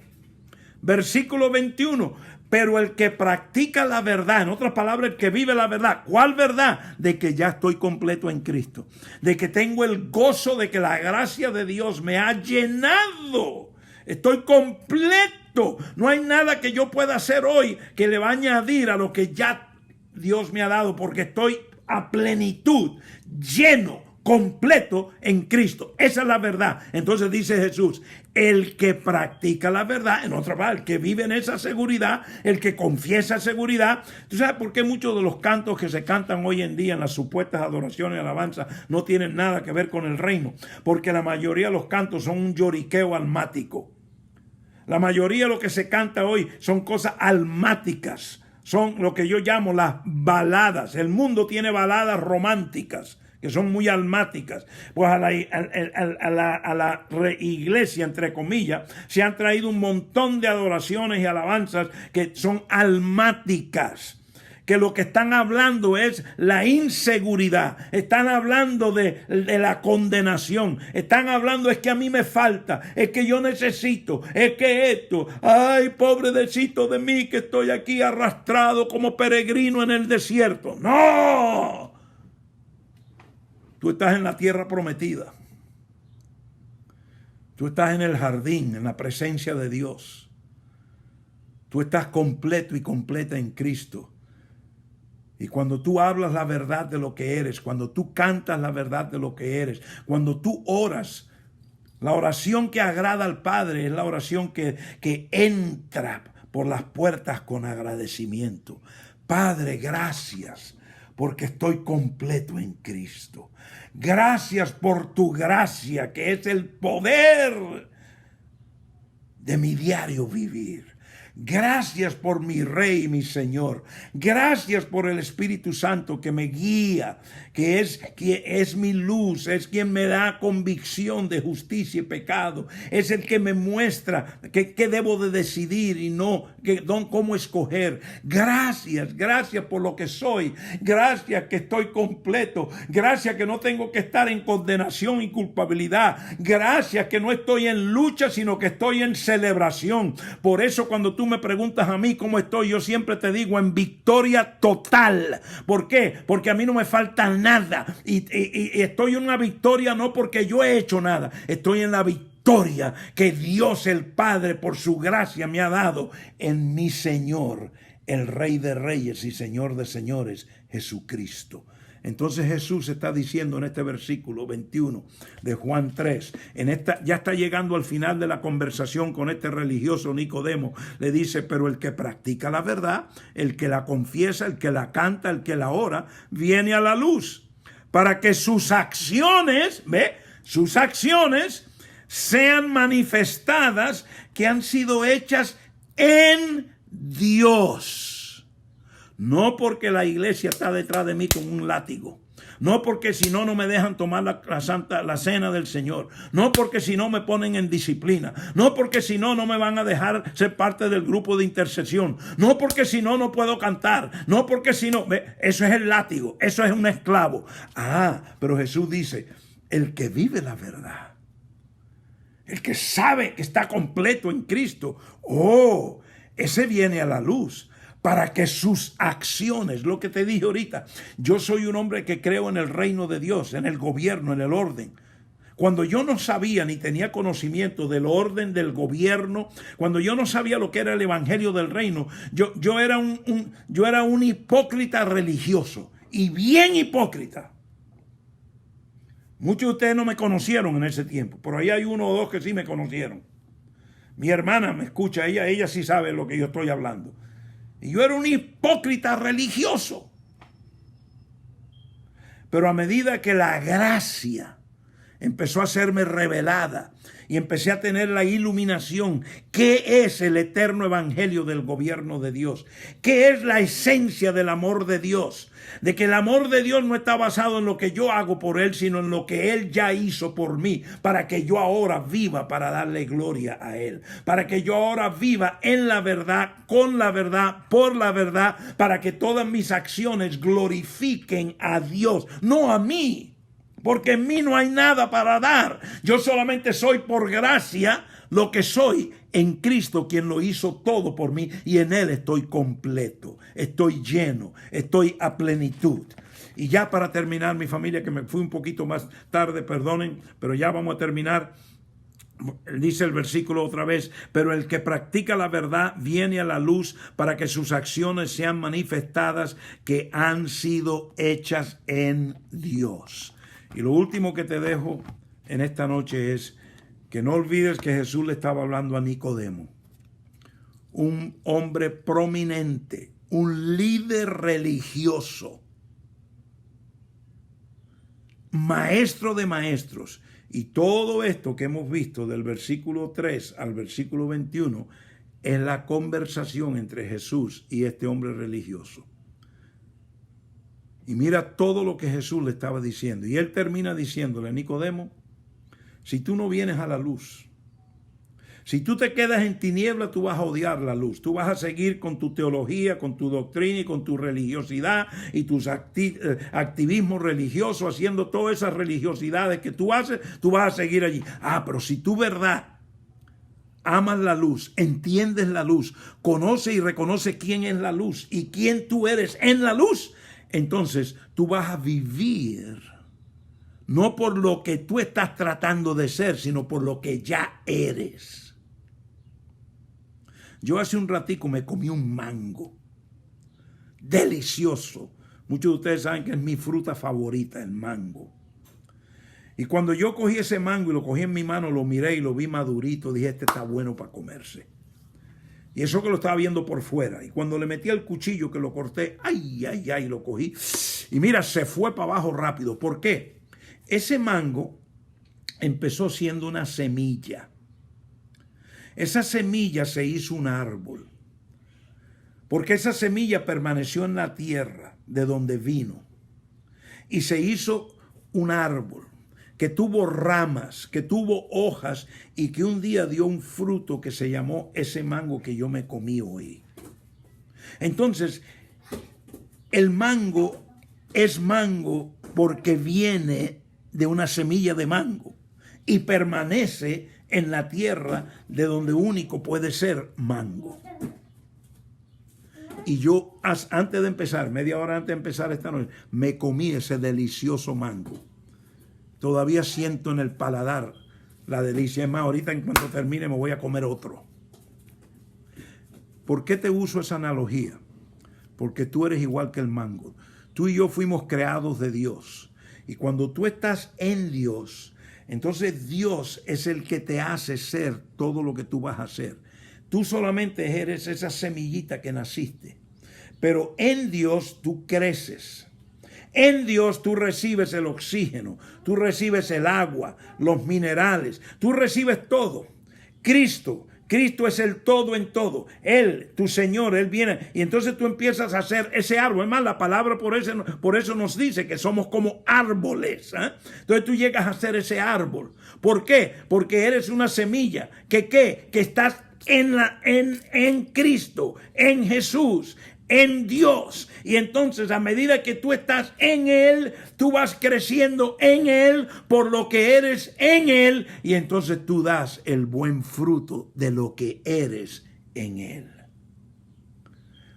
Versículo 21. Pero el que practica la verdad, en otras palabras, el que vive la verdad. ¿Cuál verdad? De que ya estoy completo en Cristo. De que tengo el gozo de que la gracia de Dios me ha llenado. Estoy completo. No hay nada que yo pueda hacer hoy que le va a añadir a lo que ya Dios me ha dado, porque estoy a plenitud, lleno, completo en Cristo. Esa es la verdad. Entonces dice Jesús, el que practica la verdad, en otra palabra, el que vive en esa seguridad, el que confiesa seguridad. ¿Tú sabes por qué muchos de los cantos que se cantan hoy en día en las supuestas adoraciones y alabanzas no tienen nada que ver con el reino? Porque la mayoría de los cantos son un lloriqueo almático. La mayoría de lo que se canta hoy son cosas almáticas. Son lo que yo llamo las baladas. El mundo tiene baladas románticas que son muy almáticas. Pues a la iglesia, entre comillas, se han traído un montón de adoraciones y alabanzas que son almáticas, que lo que están hablando es la inseguridad, están hablando de la condenación, están hablando es que a mí me falta, es que yo necesito, es que esto, ay, pobrecito de mí que estoy aquí arrastrado como peregrino en el desierto. ¡No! Tú estás en la tierra prometida. Tú estás en el jardín, en la presencia de Dios. Tú estás completo y completa en Cristo. Y cuando tú hablas la verdad de lo que eres, cuando tú cantas la verdad de lo que eres, cuando tú oras, la oración que agrada al Padre es la oración que entra por las puertas con agradecimiento. Padre, gracias, porque estoy completo en Cristo. Gracias por tu gracia, que es el poder de mi diario vivir. Gracias por mi Rey, mi Señor. Gracias por el Espíritu Santo que me guía, que es mi luz, es quien me da convicción de justicia y pecado. Es el que me muestra qué debo de decidir y no cómo escoger. Gracias por lo que soy. Gracias que estoy completo. Gracias que no tengo que estar en condenación y culpabilidad. Gracias que no estoy en lucha, sino que estoy en celebración. Por eso cuando tú me preguntas a mí cómo estoy, yo siempre te digo en victoria total. ¿Por qué? Porque a mí no me falta nada. Y estoy en una victoria no porque yo he hecho nada. Estoy en la victoria que Dios el Padre por su gracia me ha dado en mi Señor, el Rey de Reyes y Señor de Señores, Jesucristo. Entonces Jesús está diciendo en este versículo 21 de Juan 3, ya está llegando al final de la conversación con este religioso Nicodemo, le dice, pero el que practica la verdad, el que la confiesa, el que la canta, el que la ora, viene a la luz, para que sus acciones, sus acciones sean manifestadas, que han sido hechas en Dios. No porque la iglesia está detrás de mí con un látigo. No porque si no, no me dejan tomar la cena del Señor. No porque si no me ponen en disciplina. No porque si no, no me van a dejar ser parte del grupo de intercesión. No porque si no, no puedo cantar. No porque si no, eso es el látigo. Eso es un esclavo. Pero Jesús dice, el que vive la verdad, el que sabe que está completo en Cristo, ese viene a la luz para que sus acciones, lo que te dije ahorita, yo soy un hombre que creo en el reino de Dios, en el gobierno, en el orden. Cuando yo no sabía ni tenía conocimiento del orden del gobierno, cuando yo no sabía lo que era el evangelio del reino, yo era un hipócrita religioso, y bien hipócrita. Muchos de ustedes no me conocieron en ese tiempo, pero ahí hay uno o dos que sí me conocieron. Mi hermana me escucha, ella sí sabe lo que yo estoy hablando. Y yo era un hipócrita religioso. Pero a medida que la gracia empezó a serme revelada y empecé a tener la iluminación, ¿qué es el eterno evangelio del gobierno de Dios? ¿Qué es la esencia del amor de Dios? De que el amor de Dios no está basado en lo que yo hago por Él, sino en lo que Él ya hizo por mí, para que yo ahora viva para darle gloria a Él, para que yo ahora viva en la verdad, con la verdad, por la verdad, para que todas mis acciones glorifiquen a Dios, no a mí. Porque en mí no hay nada para dar. Yo solamente soy por gracia lo que soy en Cristo, quien lo hizo todo por mí. Y en Él estoy completo, estoy lleno, estoy a plenitud. Y ya para terminar, mi familia, que me fui un poquito más tarde, perdonen, pero ya vamos a terminar. Dice el versículo otra vez, pero el que practica la verdad viene a la luz para que sus acciones sean manifestadas, que han sido hechas en Dios. Y lo último que te dejo en esta noche es que no olvides que Jesús le estaba hablando a Nicodemo, un hombre prominente, un líder religioso, maestro de maestros. Y todo esto que hemos visto del versículo 3 al versículo 21 es la conversación entre Jesús y este hombre religioso. Y mira todo lo que Jesús le estaba diciendo. Y él termina diciéndole a Nicodemo, si tú no vienes a la luz, si tú te quedas en tiniebla, tú vas a odiar la luz. Tú vas a seguir con tu teología, con tu doctrina y con tu religiosidad y tus activismos religiosos, haciendo todas esas religiosidades que tú haces, tú vas a seguir allí. Pero si tú verdad amas la luz, entiendes la luz, conoces y reconoces quién es la luz y quién tú eres en la luz, entonces tú vas a vivir no por lo que tú estás tratando de ser, sino por lo que ya eres. Yo hace un ratico me comí un mango delicioso. Muchos de ustedes saben que es mi fruta favorita, el mango. Y cuando yo cogí ese mango y lo cogí en mi mano, lo miré y lo vi madurito, dije, este está bueno para comerse. Y eso que lo estaba viendo por fuera. Y cuando le metí el cuchillo que lo corté, lo cogí. Y mira, se fue para abajo rápido. ¿Por qué? Ese mango empezó siendo una semilla. Esa semilla se hizo un árbol. Porque esa semilla permaneció en la tierra de donde vino. Y se hizo un árbol que tuvo ramas, que tuvo hojas y que un día dio un fruto que se llamó ese mango que yo me comí hoy. Entonces, el mango es mango porque viene de una semilla de mango y permanece en la tierra de donde único puede ser mango. Y yo, antes de empezar, media hora antes de empezar esta noche, me comí ese delicioso mango. Todavía siento en el paladar la delicia. Es más, ahorita en cuanto termine me voy a comer otro. ¿Por qué te uso esa analogía? Porque tú eres igual que el mango. Tú y yo fuimos creados de Dios. Y cuando tú estás en Dios, entonces Dios es el que te hace ser todo lo que tú vas a ser. Tú solamente eres esa semillita que naciste. Pero en Dios tú creces. En Dios tú recibes el oxígeno, tú recibes el agua, los minerales, tú recibes todo. Cristo, Cristo es el todo en todo. Él, tu Señor, Él viene. Y entonces tú empiezas a hacer ese árbol. Es más, la palabra por eso nos dice que somos como árboles. Entonces tú llegas a ser ese árbol. ¿Por qué? Porque eres una semilla. Que estás en Cristo, en Jesús, en Dios. Y entonces a medida que tú estás en Él, tú vas creciendo en Él por lo que eres en Él, y entonces tú das el buen fruto de lo que eres en Él.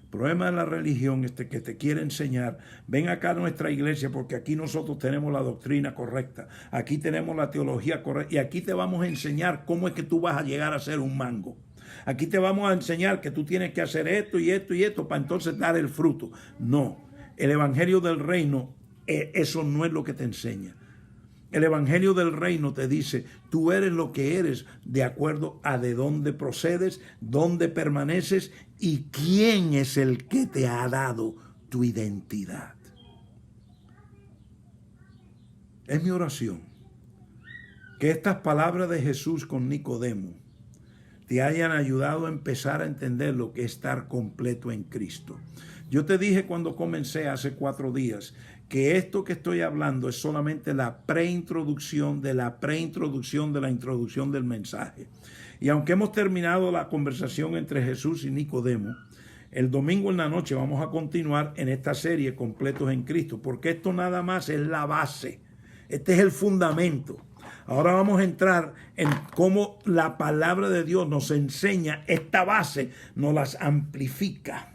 El problema de la religión es que te quiere enseñar, ven acá a nuestra iglesia porque aquí nosotros tenemos la doctrina correcta, aquí tenemos la teología correcta, y aquí te vamos a enseñar cómo es que tú vas a llegar a ser un mango. Aquí te vamos a enseñar que tú tienes que hacer esto y esto y esto para entonces dar el fruto. No, el evangelio del reino, eso no es lo que te enseña. El evangelio del reino te dice, tú eres lo que eres de acuerdo a de dónde procedes, dónde permaneces y quién es el que te ha dado tu identidad. Es mi oración que estas palabras de Jesús con Nicodemo te hayan ayudado a empezar a entender lo que es estar completo en Cristo. Yo te dije cuando comencé hace 4 días que esto que estoy hablando es solamente la preintroducción de la preintroducción de la introducción del mensaje. Y aunque hemos terminado la conversación entre Jesús y Nicodemo, el domingo en la noche vamos a continuar en esta serie Completos en Cristo, porque esto nada más es la base. Este es el fundamento. Ahora vamos a entrar en cómo la palabra de Dios nos enseña esta base, nos las amplifica,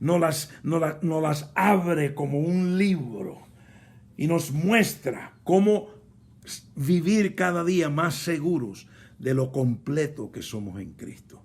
nos las abre como un libro y nos muestra cómo vivir cada día más seguros de lo completo que somos en Cristo.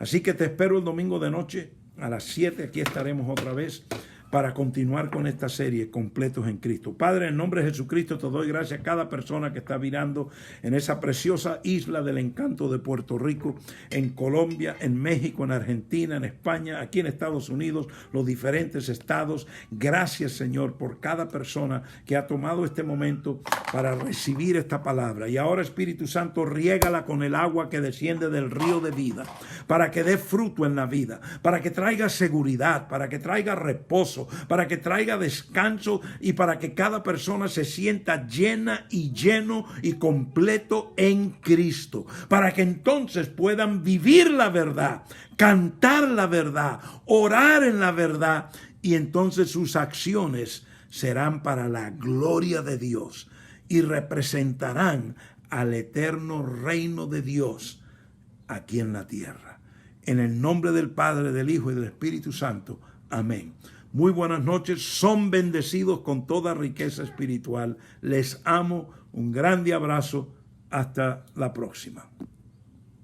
Así que te espero el domingo de noche a las 7, aquí estaremos otra vez para continuar con esta serie Completos en Cristo. Padre, en nombre de Jesucristo te doy gracias a cada persona que está mirando en esa preciosa isla del encanto de Puerto Rico, en Colombia, en México, en Argentina, en España, aquí en Estados Unidos, los diferentes estados. Gracias, Señor, por cada persona que ha tomado este momento para recibir esta palabra. Y ahora, Espíritu Santo, riégala con el agua que desciende del río de vida, para que dé fruto en la vida, para que traiga seguridad, para que traiga reposo, para que traiga descanso y para que cada persona se sienta llena y lleno y completo en Cristo, para que entonces puedan vivir la verdad, cantar la verdad, orar en la verdad, y entonces sus acciones serán para la gloria de Dios y representarán al eterno reino de Dios aquí en la tierra. En el nombre del Padre, del Hijo y del Espíritu Santo. Amén. Muy buenas noches, son bendecidos con toda riqueza espiritual. Les amo, un grande abrazo, hasta la próxima.